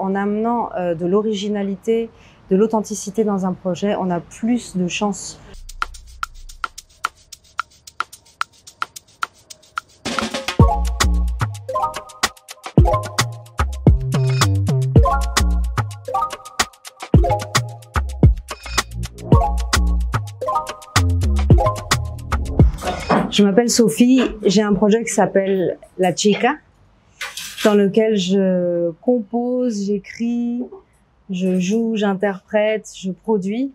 en amenant de l'originalité, de l'authenticité dans un projet, on a plus de chances. Je m'appelle Sophie, j'ai un projet qui s'appelle La Chica, dans lequel je compose, j'écris, je joue, j'interprète, je produis.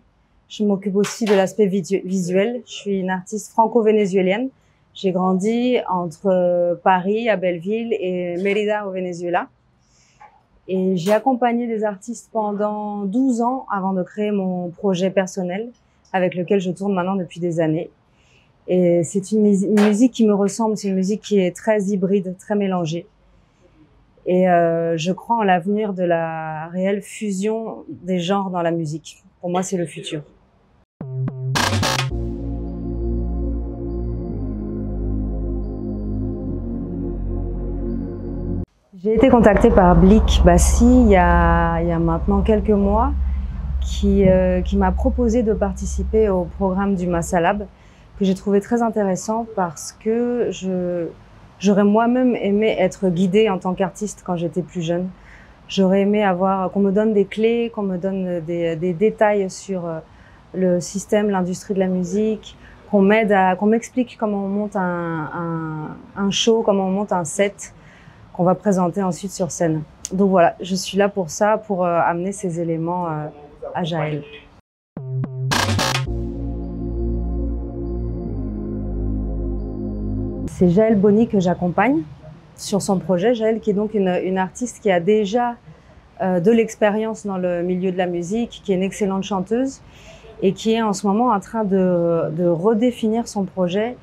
Je m'occupe aussi de l'aspect visuel. Je suis une artiste franco-vénézuélienne. J'ai grandi entre Paris, à Belleville, et Mérida, au Venezuela. Et j'ai accompagné des artistes pendant 12 ans avant de créer mon projet personnel, avec lequel je tourne maintenant depuis des années. Et c'est une musique qui me ressemble, c'est une musique qui est très hybride, très mélangée. Et je crois en l'avenir de la réelle fusion des genres dans la musique. Pour moi, c'est le futur. J'ai été contactée par Blik Bassi il y a maintenant quelques mois, qui m'a proposé de participer au programme du Massalab, que j'ai trouvé très intéressant parce que j'aurais moi-même aimé être guidée en tant qu'artiste quand j'étais plus jeune. J'aurais aimé qu'on me donne des clés, qu'on me donne des détails sur le système, l'industrie de la musique, qu'on m'explique comment on monte un show, comment on monte un set qu'on va présenter ensuite sur scène. Donc voilà, je suis là pour ça, pour amener ces éléments à Jaël. C'est Jaël Boni que j'accompagne sur son projet. Jaël qui est donc une artiste qui a déjà de l'expérience dans le milieu de la musique, qui est une excellente chanteuse et qui est en ce moment en train de redéfinir son projet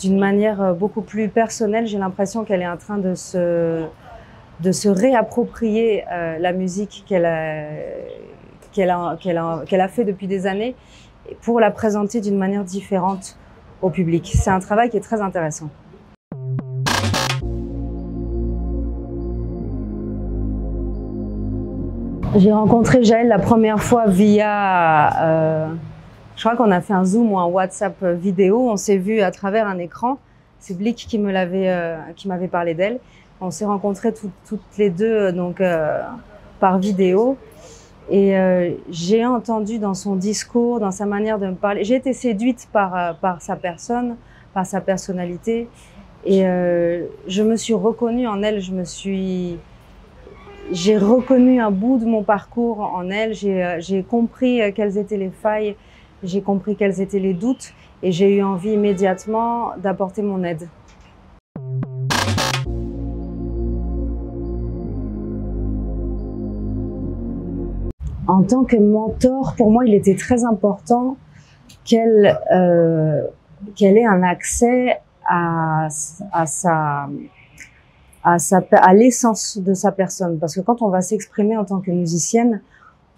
d'une manière beaucoup plus personnelle. J'ai l'impression qu'elle est en train de se réapproprier la musique qu'elle a fait depuis des années pour la présenter d'une manière différente au public. C'est un travail qui est très intéressant. J'ai rencontré Jaël la première fois via, je crois qu'on a fait un Zoom ou un WhatsApp vidéo. On s'est vu à travers un écran. C'est Blik qui m'avait parlé d'elle. On s'est rencontrés toutes les deux donc par vidéo. Et j'ai entendu dans son discours, dans sa manière de me parler, j'ai été séduite par sa personne, par sa personnalité. Et je me suis reconnue en elle. J'ai reconnu un bout de mon parcours en elle, j'ai compris quelles étaient les failles, j'ai compris quels étaient les doutes et j'ai eu envie immédiatement d'apporter mon aide. En tant que mentor, pour moi, il était très important qu'elle ait un accès à l'essence de sa personne. Parce que quand on va s'exprimer en tant que musicienne,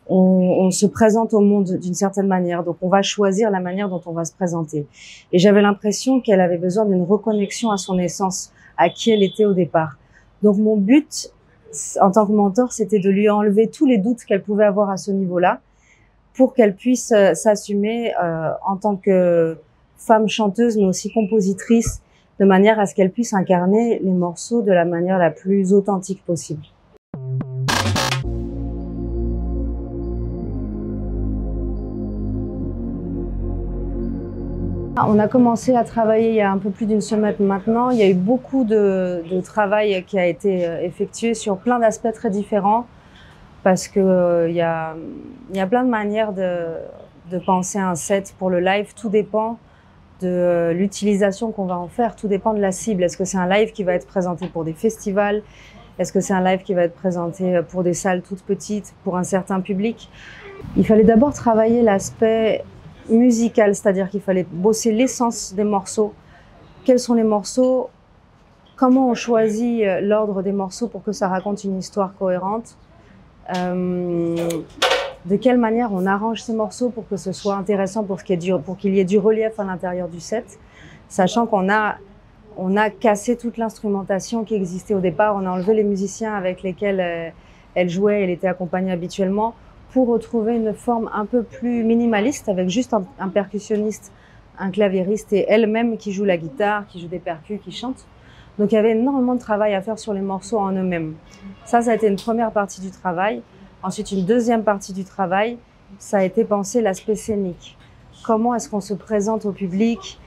on se présente au monde d'une certaine manière. Donc, on va choisir la manière dont on va se présenter. Et j'avais l'impression qu'elle avait besoin d'une reconnexion à son essence, à qui elle était au départ. Donc, mon but, en tant que mentor, c'était de lui enlever tous les doutes qu'elle pouvait avoir à ce niveau-là pour qu'elle puisse s'assumer en tant que femme chanteuse, mais aussi compositrice, de manière à ce qu'elle puisse incarner les morceaux de la manière la plus authentique possible. On a commencé à travailler il y a un peu plus d'une semaine maintenant. Il y a eu beaucoup de travail qui a été effectué sur plein d'aspects très différents parce que il y a plein de manières de penser un set pour le live. Tout dépend de l'utilisation qu'on va en faire, tout dépend de la cible. Est-ce que c'est un live qui va être présenté pour des festivals? Est-ce que c'est un live qui va être présenté pour des salles toutes petites, pour un certain public? Il fallait d'abord travailler l'aspect musical, c'est-à-dire qu'il fallait bosser l'essence des morceaux. Quels sont les morceaux? Comment on choisit l'ordre des morceaux pour que ça raconte une histoire cohérente? De quelle manière on arrange ces morceaux pour que ce soit intéressant, pour qu'il y ait du relief à l'intérieur du set, sachant qu'on a cassé toute l'instrumentation qui existait au départ, on a enlevé les musiciens avec lesquels elle jouait, elle était accompagnée habituellement, pour retrouver une forme un peu plus minimaliste avec juste un percussionniste, un claviériste et elle-même qui joue la guitare, qui joue des percus, qui chante. Donc il y avait énormément de travail à faire sur les morceaux en eux-mêmes. Ça a été une première partie du travail. Ensuite, une deuxième partie du travail, ça a été penser l'aspect scénique. Comment est-ce qu'on se présente au public?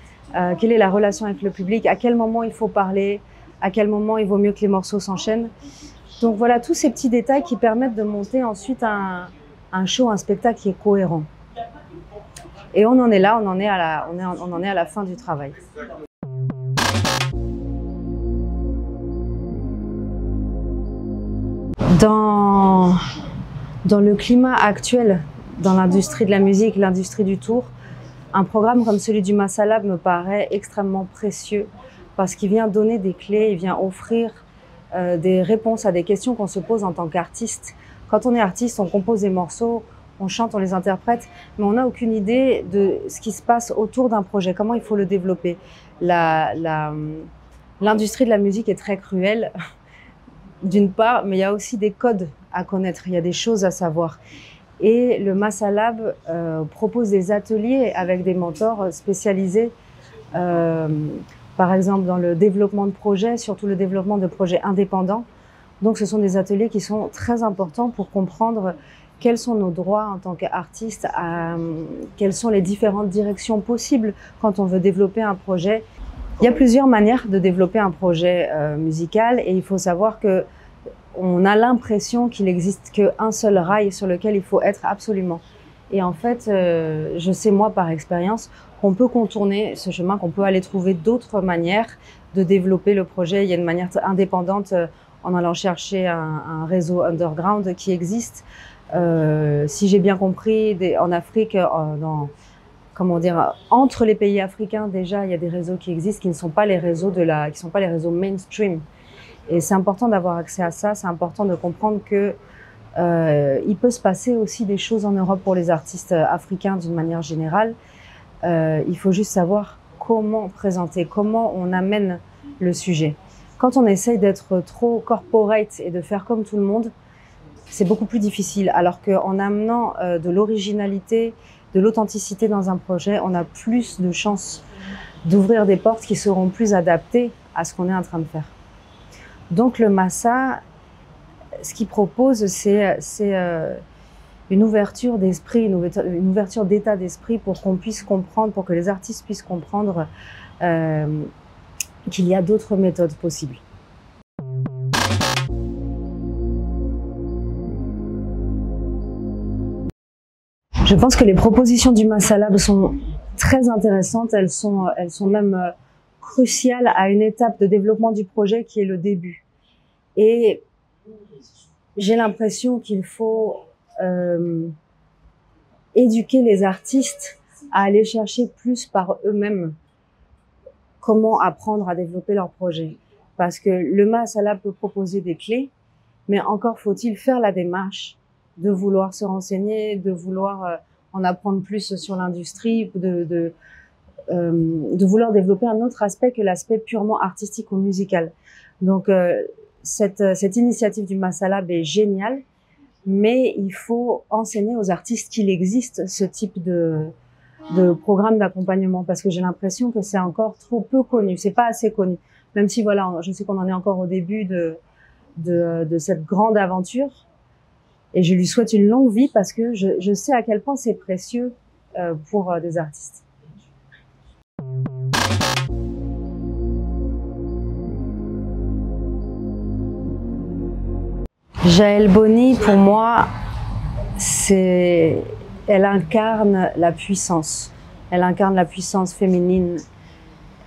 Quelle est la relation avec le public? À quel moment il faut parler? À quel moment il vaut mieux que les morceaux s'enchaînent? Donc voilà, tous ces petits détails qui permettent de monter ensuite un show, un spectacle qui est cohérent. Et on en est là, on en est à la fin du travail. Dans le climat actuel, dans l'industrie de la musique, l'industrie du tour, un programme comme celui du Massalab me paraît extrêmement précieux parce qu'il vient donner des clés, il vient offrir des réponses à des questions qu'on se pose en tant qu'artiste. Quand on est artiste, on compose des morceaux, on chante, on les interprète, mais on n'a aucune idée de ce qui se passe autour d'un projet, comment il faut le développer. L'industrie de la musique est très cruelle, d'une part, mais il y a aussi des codes à connaître, il y a des choses à savoir. Et le Massalab propose des ateliers avec des mentors spécialisés, par exemple dans le développement de projets, surtout le développement de projets indépendants. Donc ce sont des ateliers qui sont très importants pour comprendre quels sont nos droits en tant qu'artistes, quelles sont les différentes directions possibles quand on veut développer un projet. Il y a plusieurs manières de développer un projet musical et il faut savoir que on a l'impression qu'il n'existe qu'un seul rail sur lequel il faut être absolument. Et en fait, je sais moi par expérience qu'on peut contourner ce chemin, qu'on peut aller trouver d'autres manières de développer le projet. Il y a une manière indépendante en allant chercher un réseau underground qui existe. Si j'ai bien compris, en Afrique, comment dire, entre les pays africains déjà, il y a des réseaux qui existent qui ne sont pas les réseaux qui sont pas les réseaux mainstream. Et c'est important d'avoir accès à ça, c'est important de comprendre que il peut se passer aussi des choses en Europe pour les artistes africains d'une manière générale. Il faut juste savoir comment présenter, comment on amène le sujet. Quand on essaye d'être trop corporate et de faire comme tout le monde, c'est beaucoup plus difficile. Alors qu'en amenant de l'originalité, de l'authenticité dans un projet, on a plus de chances d'ouvrir des portes qui seront plus adaptées à ce qu'on est en train de faire. Donc le Massa, ce qu'il propose, c'est une ouverture d'esprit, une ouverture d'état d'esprit pour qu'on puisse comprendre, pour que les artistes puissent comprendre qu'il y a d'autres méthodes possibles. Je pense que les propositions du Massalab sont très intéressantes, elles sont même cruciales à une étape de développement du projet qui est le début. Et j'ai l'impression qu'il faut éduquer les artistes à aller chercher plus par eux-mêmes comment apprendre à développer leur projet. Parce que le Massalab peut proposer des clés, mais encore faut-il faire la démarche de vouloir se renseigner, de vouloir en apprendre plus sur l'industrie, de vouloir développer un autre aspect que l'aspect purement artistique ou musical. Donc cette initiative du Massalab est géniale, mais il faut enseigner aux artistes qu'il existe ce type de programme d'accompagnement, parce que j'ai l'impression que c'est encore trop peu connu, c'est pas assez connu. Même si voilà, je sais qu'on en est encore au début de cette grande aventure, et je lui souhaite une longue vie parce que je sais à quel point c'est précieux pour des artistes. Jaël Boni, pour moi, elle incarne la puissance. Elle incarne la puissance féminine.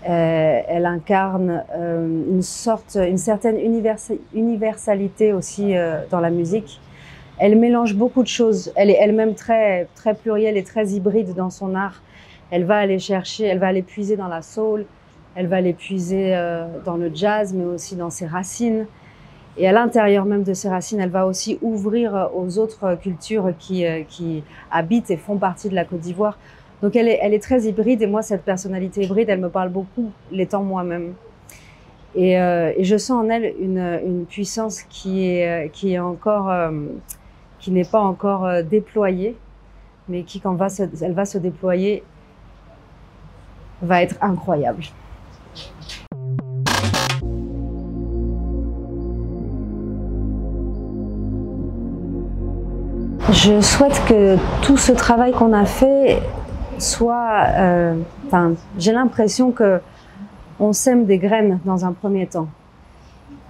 Elle incarne une certaine universalité aussi dans la musique. Elle mélange beaucoup de choses. Elle est elle-même très plurielle et très hybride dans son art. Elle va aller chercher, elle va aller puiser dans la soul, elle va aller puiser dans le jazz, mais aussi dans ses racines. Et à l'intérieur même de ces racines, elle va aussi ouvrir aux autres cultures qui habitent et font partie de la Côte d'Ivoire. Donc elle est très hybride, et moi, cette personnalité hybride, elle me parle beaucoup, l'étant moi-même. Et je sens en elle une puissance qui n'est pas encore déployée, mais qui, quand elle va se déployer, va être incroyable. Je souhaite que tout ce travail qu'on a fait soit... j'ai l'impression que on sème des graines dans un premier temps.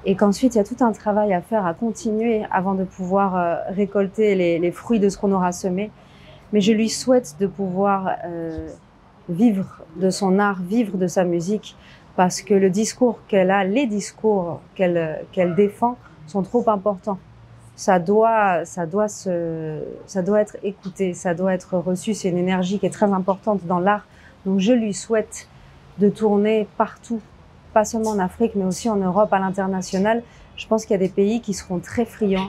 Et qu'ensuite, il y a tout un travail à faire, à continuer avant de pouvoir récolter les fruits de ce qu'on aura semé. Mais je lui souhaite de pouvoir vivre de son art, vivre de sa musique, parce que le discours qu'elle a, les discours qu'elle défend sont trop importants. Ça doit être écouté, ça doit être reçu. C'est une énergie qui est très importante dans l'art. Donc je lui souhaite de tourner partout, pas seulement en Afrique, mais aussi en Europe, à l'international. Je pense qu'il y a des pays qui seront très friands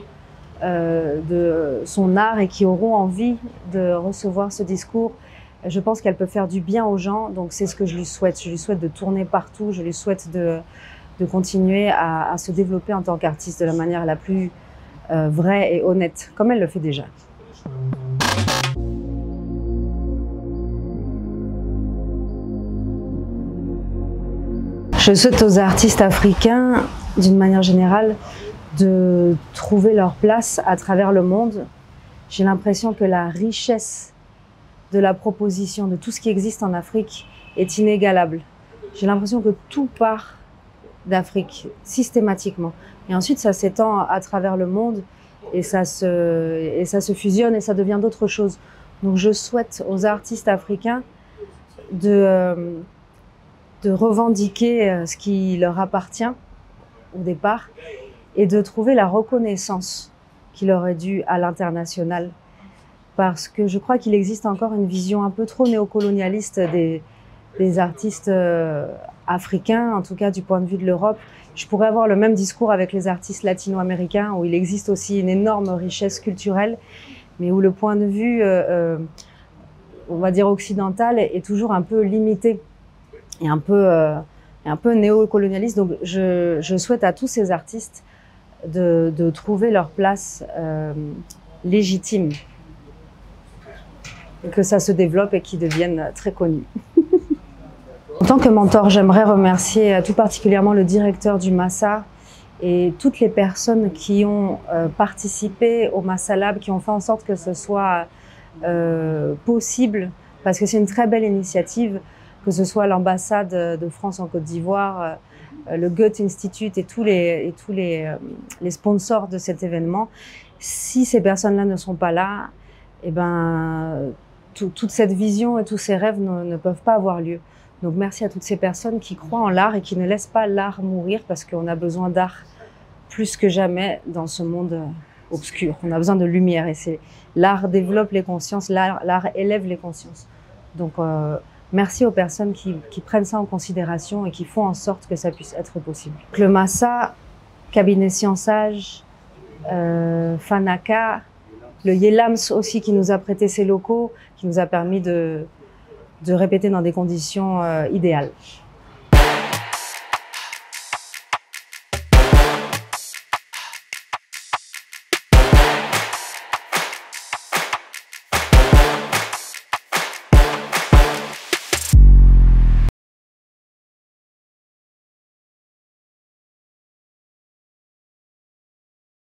de son art et qui auront envie de recevoir ce discours. Je pense qu'elle peut faire du bien aux gens, donc c'est ce que je lui souhaite. Je lui souhaite de tourner partout, je lui souhaite de continuer à se développer en tant qu'artiste de la manière la plus vraie et honnête, comme elle le fait déjà. Je souhaite aux artistes africains, d'une manière générale, de trouver leur place à travers le monde. J'ai l'impression que la richesse de la proposition, de tout ce qui existe en Afrique, est inégalable. J'ai l'impression que tout part d'Afrique, systématiquement. Et ensuite, ça s'étend à travers le monde et ça se fusionne et ça devient d'autres choses. Donc je souhaite aux artistes africains de revendiquer ce qui leur appartient au départ et de trouver la reconnaissance qui leur est due à l'international. Parce que je crois qu'il existe encore une vision un peu trop néocolonialiste des artistes africains, en tout cas du point de vue de l'Europe. Je pourrais avoir le même discours avec les artistes latino-américains, où il existe aussi une énorme richesse culturelle, mais où le point de vue, on va dire occidental, est toujours un peu limité et un peu néocolonialiste. Donc je souhaite à tous ces artistes de trouver leur place légitime, que ça se développe et qu'ils deviennent très connus. En tant que mentor, j'aimerais remercier tout particulièrement le directeur du Massa et toutes les personnes qui ont participé au Massa Lab, qui ont fait en sorte que ce soit possible, parce que c'est une très belle initiative, que ce soit l'ambassade de France en Côte d'Ivoire, le Goethe Institute et tous les sponsors de cet événement. Si ces personnes-là ne sont pas là, eh ben, toute cette vision et tous ces rêves ne peuvent pas avoir lieu. Donc merci à toutes ces personnes qui croient en l'art et qui ne laissent pas l'art mourir, parce qu'on a besoin d'art plus que jamais dans ce monde obscur. On a besoin de lumière et l'art développe les consciences, l'art élève les consciences. Donc merci aux personnes qui prennent ça en considération et qui font en sorte que ça puisse être possible. Le Massa, Cabinet Sciençage, Fanaka, le Yelams aussi qui nous a prêté ses locaux, qui nous a permis de répéter dans des conditions idéales.